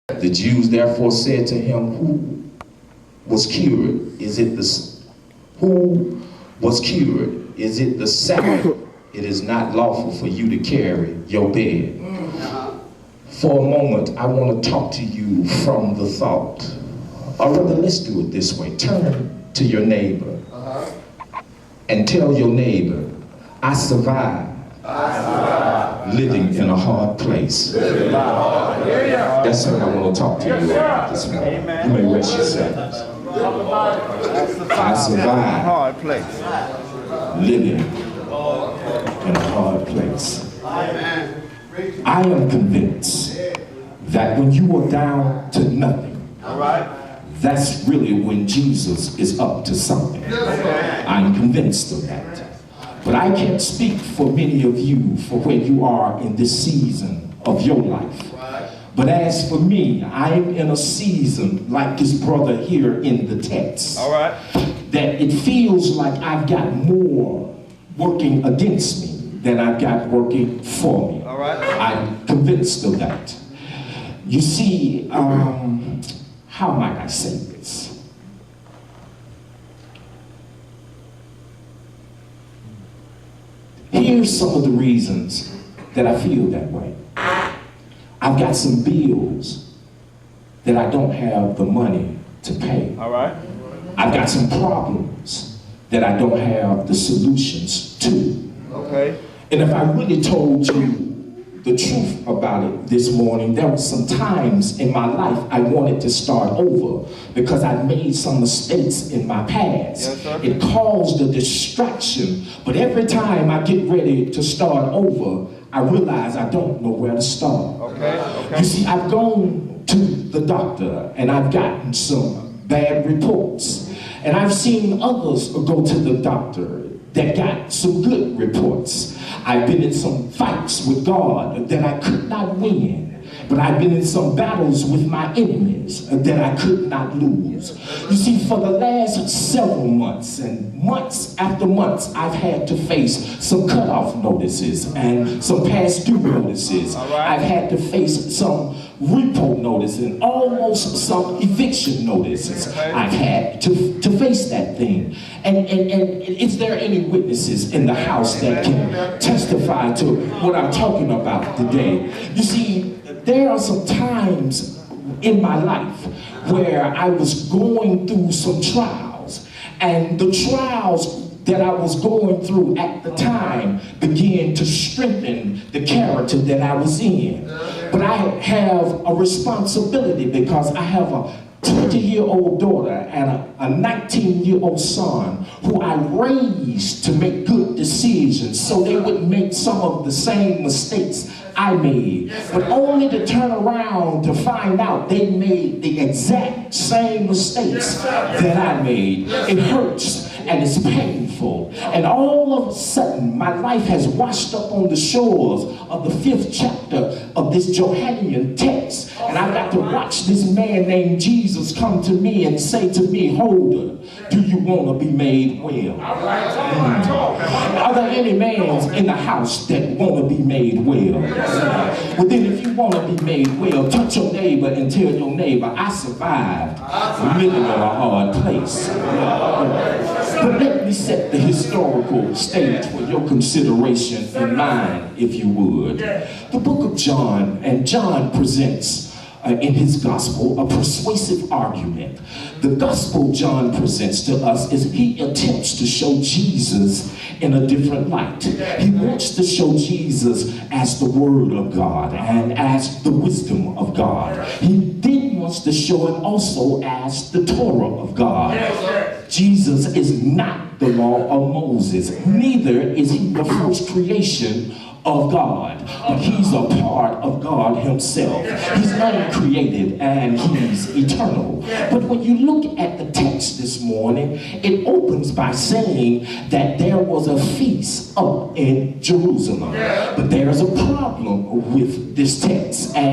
The Jews therefore said to him, who was cured? Is it the Sabbath? It is not lawful for you to carry your bed. For a moment, I want to talk to you from the thought. Or rather, let's do it this way. Turn to your neighbor and tell your neighbor, I survived living in a hard place. That's what I want to talk to you about this morning. You may rest yourselves. I survived living in a hard place. I am convinced that when you are down to nothing, that's really when Jesus is up to something. I'm convinced of that. But I can't speak for many of you for where you are in this season of your life. But as for me, I'm in a season like this brother here in the text. That it feels like I've got more working against me than I've got working for me. I'm convinced of that. You see, how might I say this? Here's some of the reasons that I feel that way. I've got some bills that I don't have the money to pay. I've got some problems that I don't have the solutions to. And if I really told you the truth about it this morning, there were some times in my life I wanted to start over because I made some mistakes in my past. It caused a distraction, but every time I get ready to start over, I realize I don't know where to start. You see, I've gone to the doctor and I've gotten some bad reports. And I've seen others go to the doctor that got some good reports. I've been in some fights with God that I could not win. But I've been in some battles with my enemies that I could not lose. You see, for the last several months and months after months, I've had to face some cutoff notices and some past due notices. I've had to face some repo notice and almost some eviction notices. I've had to face that thing. And is there any witnesses in the house that can testify to what I'm talking about today? You see, there are some times in my life where I was going through some trials, and the trials that I was going through at the time began to strengthen the character that I was in. But I have a responsibility because I have a 20-year-old daughter and a 19-year-old son who I raised to make good decisions so they wouldn't make some of the same mistakes I made, but only to turn around to find out they made the exact same mistakes that I made. It hurts and it's painful. And all of a sudden, my life has washed up on the shores of the 5th chapter of this Johannine text. And I've got to watch this man named Jesus come to me and say to me, Holder, do you want to be made well? Are there any mans in the house that want to be made well? Well, then if you want to be made well, touch your neighbor and tell your neighbor, I survived living in a hard place. But let me set the historical stage for your consideration in mind, if you would. The book of John, and John presents in his gospel a persuasive argument. The gospel John presents to us is he attempts to show Jesus in a different light. He wants to show Jesus as the Word of God and as the wisdom of God. He then wants to show him also as the Torah of God. Jesus is not the law of Moses. Neither is he the first creation of God, but he's a part of God himself. He's uncreated and he's eternal. But when you look at the text this morning, it opens by saying that there was a feast up in Jerusalem. But there's a problem with this text. And